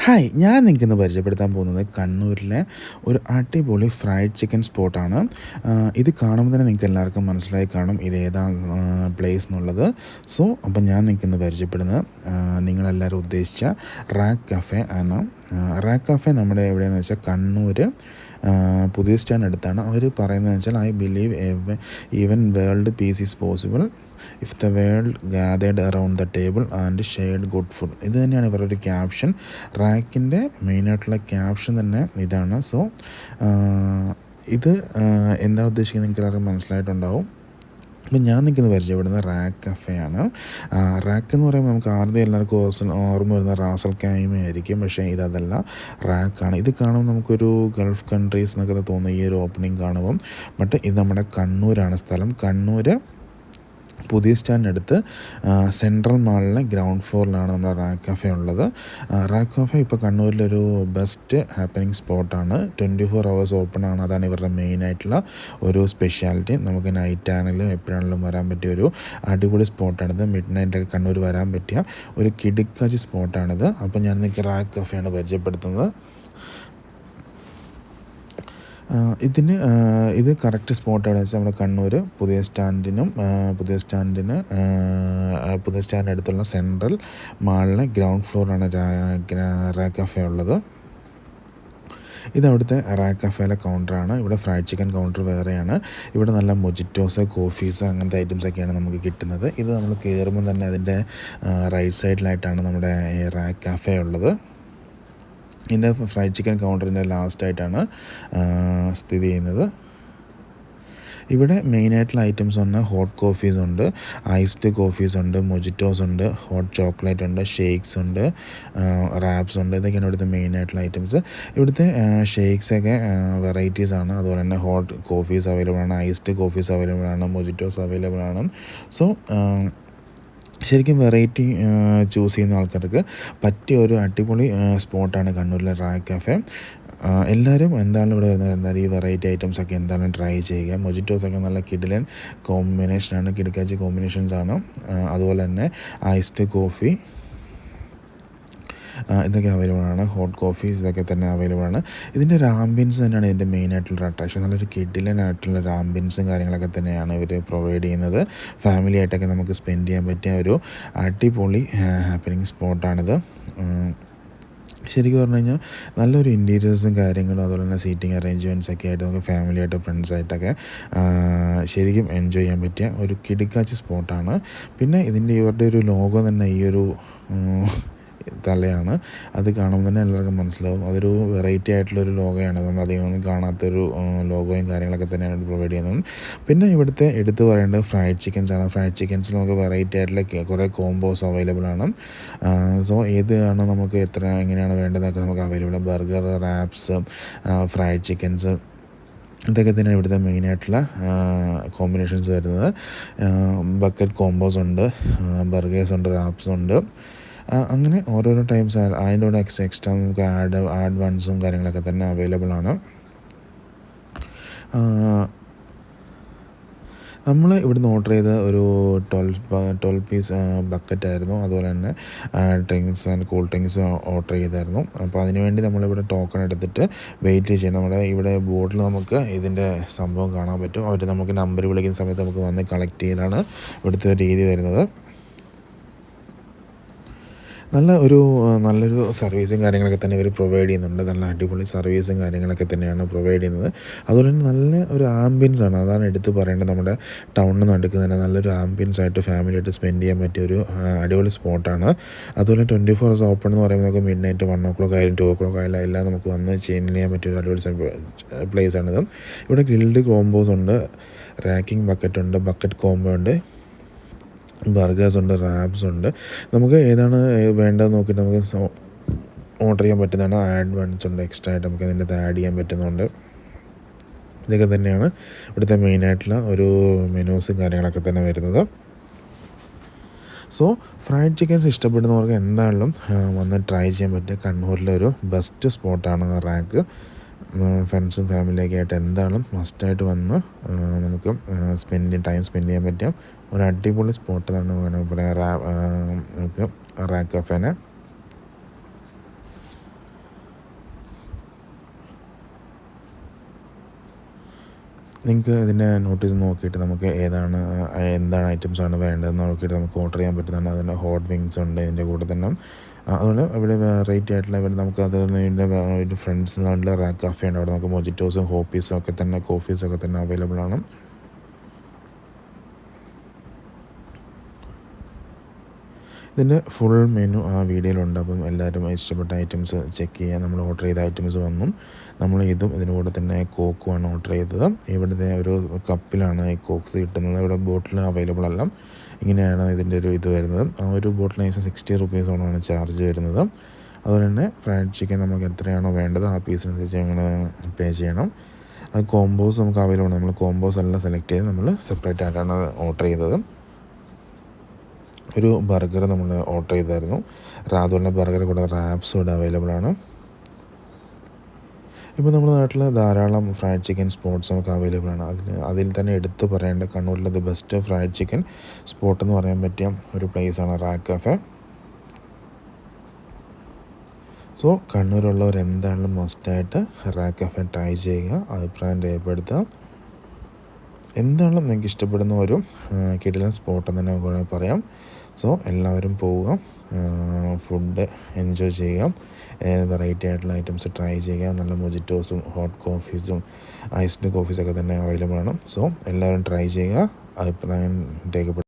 Hi, ഞാൻ നിങ്ങൾക്കിന്ന് പരിചയപ്പെടുത്താൻ പോകുന്നത് കണ്ണൂരിലെ ഒരു അടിപൊളി ഫ്രൈഡ് ചിക്കൻ സ്പോട്ടാണ്. ഇത് കാണുമ്പോൾ തന്നെ നിങ്ങൾക്ക് എല്ലാവർക്കും മനസ്സിലായി കാണും ഇത് ഏതാ പ്ലേസ് എന്നുള്ളത്. അപ്പം ഞാൻ നിങ്ങൾക്കിന്ന് പരിചയപ്പെടുന്നത് നിങ്ങളെല്ലാവരും ഉദ്ദേശിച്ച റാക്ക് കഫേ ആണ്. റാക്ക് കഫേ നമ്മുടെ എവിടെയെന്ന് വെച്ചാൽ കണ്ണൂർ പുതിയ സ്റ്റാൻഡ് അടുത്താണ്. അവർ പറയുന്നത് വെച്ചാൽ I believe even world piece is possible if the world gathered around the table and shared good food. ഇത് തന്നെയാണ് ഇവരുടെ ഒരു ക്യാപ്ഷൻ. റാക്കിൻ്റെ മെയിനായിട്ടുള്ള ക്യാപ്ഷൻ തന്നെ ഇതാണ്. ഇത് എന്താണ് ഉദ്ദേശിക്കുന്നത് നിങ്ങൾക്ക് എല്ലാവർക്കും മനസ്സിലായിട്ടുണ്ടാവും. അപ്പം ഞാൻ നിൽക്കുന്നത് പരിചയപ്പെടുന്നത് റാക്ക് കഫേയാണ്. റാക്ക് എന്ന് പറയുമ്പോൾ നമുക്ക് ആദ്യം എല്ലാവർക്കും ഓർമ്മ വരുന്ന റാസൽ കൈമ ആയിരിക്കും. പക്ഷേ ഇതല്ല, റാക്കാണ്. ഇത് കാണുമ്പോൾ നമുക്കൊരു ഗൾഫ് കൺട്രീസ് എന്നൊക്കെ തോന്നുന്ന ഈ ഒരു ഓപ്പണിങ് കാണുമ്പം. ബട്ട് ഇത് നമ്മുടെ കണ്ണൂരാണ് സ്ഥലം. കണ്ണൂർ പുതിയ സ്റ്റാൻഡിനടുത്ത് സെൻട്രൽ മാളിലെ ഗ്രൗണ്ട് ഫ്ലോറിലാണ് നമ്മുടെ റാക്ക് കഫേ ഉള്ളത്. റാക്ക് കഫേ ഇപ്പോൾ കണ്ണൂരിലൊരു ബെസ്റ്റ് ഹാപ്പനിങ് സ്പോട്ടാണ്. 24 hours ഓപ്പൺ ആണ്. അതാണ് ഇവരുടെ മെയിനായിട്ടുള്ള ഒരു സ്പെഷ്യാലിറ്റി. നമുക്ക് നൈറ്റ് ആണെങ്കിലും എപ്പോഴാണെങ്കിലും വരാൻ പറ്റിയ ഒരു അടിപൊളി സ്പോട്ടാണിത്. മിഡ് നൈറ്റൊക്കെ കണ്ണൂർ വരാൻ പറ്റിയ ഒരു കിടുക്കാച്ചി സ്പോട്ടാണിത്. അപ്പോൾ ഞാൻ നിങ്ങൾക്ക് റാക്ക് കഫേയാണ് പരിചയപ്പെടുത്തുന്നത്. ഇത് കറക്റ്റ് സ്പോട്ട് എവിടെയാണെന്ന് വെച്ചാൽ നമ്മുടെ കണ്ണൂർ പുതിയ സ്റ്റാൻഡിന് അടുത്തുള്ള സെൻട്രൽ മാളിലെ ഗ്രൗണ്ട് ഫ്ലോറിലാണ് റാക്ക് കഫേ ഉള്ളത്. ഇത് അവിടുത്തെ റാക്ക് കഫേയിലെ കൗണ്ടറാണ്. ഇവിടെ ഫ്രൈഡ് ചിക്കൻ കൗണ്ടർ വേറെയാണ്. ഇവിടെ നല്ല മൊജിറ്റോസ്, കോഫീസ് അങ്ങനത്തെ ഐറ്റംസൊക്കെയാണ് നമുക്ക് കിട്ടുന്നത്. ഇത് നമ്മൾ കയറുമ്പോൾ തന്നെ അതിൻ്റെ റൈറ്റ് സൈഡിലായിട്ടാണ് നമ്മുടെ റാക്ക് കഫേ ഉള്ളത്. ഇതിൻ്റെ ഫ്രൈഡ് ചിക്കൻ കൗണ്ടറിൻ്റെ ലാസ്റ്റായിട്ടാണ് സ്ഥിതി ചെയ്യുന്നത്. ഇവിടെ മെയിനായിട്ടുള്ള ഐറ്റംസ് ഉണ്ട്. ഹോട്ട് കോഫീസ് ഉണ്ട്, ഐസ്ഡ് കോഫീസ് ഉണ്ട്, മൊജിറ്റോസ് ഉണ്ട്, ഹോട്ട് ചോക്ലേറ്റ് ഉണ്ട്, ഷേക്സ് ഉണ്ട്, റാപ്സ് ഉണ്ട്. ഇതൊക്കെയാണ് ഇവിടുത്തെ മെയിനായിട്ടുള്ള ഐറ്റംസ്. ഇവിടുത്തെ ഷേക്സൊക്കെ വെറൈറ്റീസാണ്. അതുപോലെ തന്നെ ഹോട്ട് കോഫീസ് അവൈലബിൾ ആണ്, ഐസ്ഡ് കോഫീസ് അവൈലബിൾ ആണ്, മൊജിറ്റോസ് അവൈലബിൾ ആണ്. ശരിക്കും വെറൈറ്റി ചൂസ് ചെയ്യുന്ന ആൾക്കാർക്ക് പറ്റിയ ഒരു അടിപൊളി സ്പോട്ടാണ് കണ്ണൂരിലെ റാക്ക് കഫേ. എല്ലാവരും എന്താണ് ഇവിടെ വരുന്നത്, എന്തായാലും ഈ വെറൈറ്റി ഐറ്റംസൊക്കെ എന്തായാലും ട്രൈ ചെയ്യുക. മൊജിറ്റോസൊക്കെ നല്ല കിടിലൻ കോമ്പിനേഷനാണ്, കിടക്കാച്ചി കോമ്പിനേഷൻസാണ്. അതുപോലെ തന്നെ ഐസ്ഡ് കോഫി ഇതൊക്കെ അവൈലബിൾ ആണ്. ഹോട്ട് കോഫീസ് ഇതൊക്കെ തന്നെ അവൈലബിൾ ആണ്. ഇതിൻ്റെ ഒരു ആംബിയൻസ് തന്നെയാണ് ഇതിൻ്റെ മെയിനായിട്ടുള്ളൊരു അട്രാക്ഷൻ. നല്ലൊരു കിടിലനായിട്ടുള്ളൊരു ആംബിയൻസും കാര്യങ്ങളൊക്കെ തന്നെയാണ് ഇവർ പ്രൊവൈഡ് ചെയ്യുന്നത്. ഫാമിലി ആയിട്ടൊക്കെ നമുക്ക് സ്പെൻഡ് ചെയ്യാൻ പറ്റിയ ഒരു അടിപൊളി ഹാപ്പനിങ് സ്പോട്ടാണിത്. ശരിക്കും പറഞ്ഞു കഴിഞ്ഞാൽ നല്ലൊരു ഇൻറ്റീരിയേഴ്സും കാര്യങ്ങളും അതുപോലെ തന്നെ സീറ്റിംഗ് അറേഞ്ച്മെൻറ്റ്സ് ഒക്കെ ആയിട്ട് നമുക്ക് ഫാമിലിയായിട്ട് ഫ്രണ്ട്സായിട്ടൊക്കെ ശരിക്കും എൻജോയ് ചെയ്യാൻ പറ്റിയ ഒരു കിടുക്കാച്ചി സ്പോട്ടാണ്. പിന്നെ ഇവരുടെ ഒരു ലോഗോ തന്നെ ഈ ഒരു തലയാണ്. അത് കാണുമ്പോൾ തന്നെ എല്ലാവർക്കും മനസ്സിലാവും അതൊരു വെറൈറ്റി ആയിട്ടുള്ളൊരു ലോഗോയാണ്. നമ്മൾ അധികമൊന്നും കാണാത്തൊരു ലോഗോയും കാര്യങ്ങളൊക്കെ തന്നെയാണ് പ്രൊവൈഡ് ചെയ്യുന്നത്. പിന്നെ ഇവിടുത്തെ എടുത്തു പറയേണ്ടത് ഫ്രൈഡ് ചിക്കൻസാണ്. ഫ്രൈഡ് ചിക്കൻസിൽ നമുക്ക് വെറൈറ്റി ആയിട്ടുള്ള കുറേ കോംബോസ് അവൈലബിൾ ആണ്. ഏതാണ് നമുക്ക് എങ്ങനെയാണ് വേണ്ടതൊക്കെ നമുക്ക് available. Burger, wraps, fried chickens ഇതൊക്കെ തന്നെയാണ് ഇവിടുത്തെ മെയിനായിട്ടുള്ള കോമ്പിനേഷൻസ് വരുന്നത്. ബക്കറ്റ് കോംബോസ് ഉണ്ട്, ബർഗേഴ്സ് ഉണ്ട്, റാപ്സ് ഉണ്ട്. അങ്ങനെ ഓരോരോ ടൈംസ് അതിൻ്റെ കൂടെ എക്സ്ട്രാ നമുക്ക് ആഡ് വൺസും കാര്യങ്ങളൊക്കെ തന്നെ അവൈലബിൾ ആണ്. നമ്മൾ ഇവിടുന്ന് ഓർഡർ ചെയ്ത ഒരു 12 പീസ് ബക്കറ്റായിരുന്നു. അതുപോലെ തന്നെ drinks and cool drinks order ചെയ്തായിരുന്നു. അപ്പോൾ അതിനുവേണ്ടി നമ്മളിവിടെ ടോക്കൺ എടുത്തിട്ട് വെയിറ്റ് ചെയ്യണം. നമ്മുടെ ഇവിടെ ബോർഡിൽ നമുക്ക് ഇതിൻ്റെ സംഭവം കാണാൻ പറ്റും. അവർ നമുക്ക് നമ്പർ വിളിക്കുന്ന സമയത്ത് നമുക്ക് വന്ന് കളക്ട് ചെയ്യലാണ് ഇവിടുത്തെ രീതി വരുന്നത്. നല്ലൊരു സർവീസും കാര്യങ്ങളൊക്കെ തന്നെ ഇവർ പ്രൊവൈഡ് ചെയ്യുന്നുണ്ട്. നല്ല അടിപൊളി സർവീസും കാര്യങ്ങളൊക്കെ തന്നെയാണ് പ്രൊവൈഡ് ചെയ്യുന്നത്. അതുപോലെ തന്നെ നല്ല ഒരു ആംബിയൻസാണ്, അതാണ് എടുത്ത് പറയേണ്ടത്. നമ്മുടെ ടൗണിൽ നടക്കുന്ന തന്നെ നല്ലൊരു ആംബിയൻസായിട്ട് ഫാമിലിയായിട്ട് സ്പെൻഡ് ചെയ്യാൻ പറ്റിയൊരു അടിപൊളി സ്പോട്ടാണ്. അതുപോലെ 24 hours ഓപ്പൺ എന്ന് പറയുമ്പോൾ നമുക്ക് മിഡ് നൈറ്റ് 1 o'clock ആയാലും 2 o'clock ആയാലും എല്ലാം നമുക്ക് വന്ന് ചെയ്യാൻ പറ്റിയൊരു അടിപൊളി പ്ലേസാണിത്. ഇവിടെ ഗ്രിൽഡ് കോംബോസ് ഉണ്ട്, റാക്കിംഗ് ബക്കറ്റ് ഉണ്ട്, ബക്കറ്റ് കോംബോ ഉണ്ട്, ബർഗേഴ്സ് ഉണ്ട്, റാപ്സ് ഉണ്ട്. നമുക്ക് ഏതാണ് വേണ്ടതെന്ന് നോക്കിയിട്ട് നമുക്ക് ഓർഡർ ചെയ്യാൻ പറ്റുന്നതാണ്. ആഡ് വൺസ് ഉണ്ട്, എക്സ്ട്രാ ആയിട്ട് നമുക്ക് അതിൻ്റെ അകത്ത് ആഡ് ചെയ്യാൻ പറ്റുന്നുണ്ട്. ഇതൊക്കെ തന്നെയാണ് ഇവിടുത്തെ മെയിനായിട്ടുള്ള ഒരു മെനൂസും കാര്യങ്ങളൊക്കെ തന്നെ വരുന്നത്. ഫ്രൈഡ് ചിക്കൻസ് ഇഷ്ടപ്പെടുന്നവർക്ക് എന്തായാലും വന്ന് ട്രൈ ചെയ്യാൻ പറ്റിയ കണ്ണൂരിലെ ഒരു ബെസ്റ്റ് സ്പോട്ടാണ് റാക്ക്. ഫ്രണ്ട്സും ഫാമിലിയൊക്കെ ആയിട്ട് എന്തായാലും മസ്റ്റായിട്ട് വന്ന് നമുക്ക് ടൈം സ്പെൻഡ് ചെയ്യാൻ പറ്റിയ ഒരു അടിപൊളി സ്പോട്ട് തന്നെ വേണം ഇവിടെ നമുക്ക് റാക്ക് കഫേനെ. നിങ്ങൾക്ക് ഇതിൻ്റെ നോട്ടീസ് നോക്കിയിട്ട് നമുക്ക് എന്താണ് ഐറ്റംസാണ് വേണ്ടതെന്ന് നോക്കിയിട്ട് നമുക്ക് ഓർഡർ ചെയ്യാൻ പറ്റുന്നതാണ്. അതിൻ്റെ ഹോട്ട് വിങ്സ് ഉണ്ട് ഇതിൻ്റെ കൂടെ തന്നെ. അതുപോലെ ഇവിടെ വെറൈറ്റി ആയിട്ടുള്ള ഇവിടെ നമുക്ക് അതിൻ്റെ ഒരു ഫ്രണ്ട്സ് നല്ല റാക്ക് കാഫേ ഉണ്ട്. അവിടെ നമുക്ക് മൊജിറ്റോസും ഹോപ്പീസും ഒക്കെ തന്നെ കോഫീസൊക്കെ തന്നെ അവൈലബിൾ ആണ്. ഇതിൻ്റെ ഫുൾ മെനു ആ വീഡിയോയിലുണ്ട്. അപ്പം എല്ലാവരും ഇഷ്ടപ്പെട്ട ഐറ്റംസ് ചെക്ക് ചെയ്യുക. നമ്മൾ ഓർഡർ ചെയ്ത ഐറ്റംസ് വന്നു. നമ്മൾ ഇതും ഇതിന് കൂടെ തന്നെ കോക്കുമാണ് ഓർഡർ ചെയ്തത്. ഇവിടുത്തെ ഒരു കപ്പിലാണ് ഈ കോക്സ് കിട്ടുന്നത്. ഇവിടെ ബോട്ടിൽ അവൈലബിൾ അല്ല. ഇങ്ങനെയാണ് ഇതിൻ്റെ ഒരു ഇത് വരുന്നത്. ആ ഒരു ബോട്ടിലിന് 60 റുപ്പീസോളാണ് ചാർജ് വരുന്നത്. അതുപോലെ തന്നെ ഫ്രൈഡ് ചിക്കൻ നമുക്ക് എത്രയാണോ വേണ്ടത് ആ പീസിനനുസരിച്ച് ഞങ്ങൾ പേ ചെയ്യണം. അത് കോംബോസ് നമുക്ക് അവൈലബിൾ ആണ്. നമ്മൾ കോംബോസ് എല്ലാം സെലക്ട് ചെയ്ത് നമ്മൾ സെപ്പറേറ്റ് ആയിട്ടാണ് ഓർഡർ ചെയ്തത്. ഒരു ബർഗർ നമ്മൾ ഓർഡർ ചെയ്തായിരുന്നു. അതുപോലെ ബർഗർ കൂടാതെ റാപ്സും ഇവിടെ അവൈലബിൾ ആണ്. ഇപ്പോൾ നമ്മുടെ നാട്ടിൽ ധാരാളം ഫ്രൈഡ് ചിക്കൻ സ്പോട്ട്സ് നമുക്ക് അവൈലബിൾ ആണ്. അതിൽ തന്നെ എടുത്തു പറയേണ്ട കണ്ണൂരിലെ the best fried chicken spot എന്ന് പറയാൻ പറ്റിയ ഒരു പ്ലേസാണ് റാക്ക് കഫേ. സോ കണ്ണൂരുള്ളവർ എന്തായാലും മസ്റ്റായിട്ട് റാക്ക് കഫേ ട്രൈ ചെയ്യുക, അഭിപ്രായം രേഖപ്പെടുത്തുക. എന്തായാലും നിങ്ങൾക്ക് ഇഷ്ടപ്പെടുന്ന ഒരു കിടിലൻ സ്പോട്ട് എന്ന് തന്നെ നമുക്ക് പറയാം. സോ എല്ലാവരും പോവുക, ഫുഡ് എൻജോയ് ചെയ്യുക, വെറൈറ്റി ആയിട്ടുള്ള ഐറ്റംസ് ട്രൈ ചെയ്യുക. നല്ല മൊജിറ്റോസും ഹോട്ട് കോഫീസും ഐസ്ഡ് കോഫീസൊക്കെ തന്നെ അവൈലബിൾ ആണ്. സോ എല്ലാവരും ട്രൈ ചെയ്യുക, അഭിപ്രായം രേഖപ്പെടുത്തുക.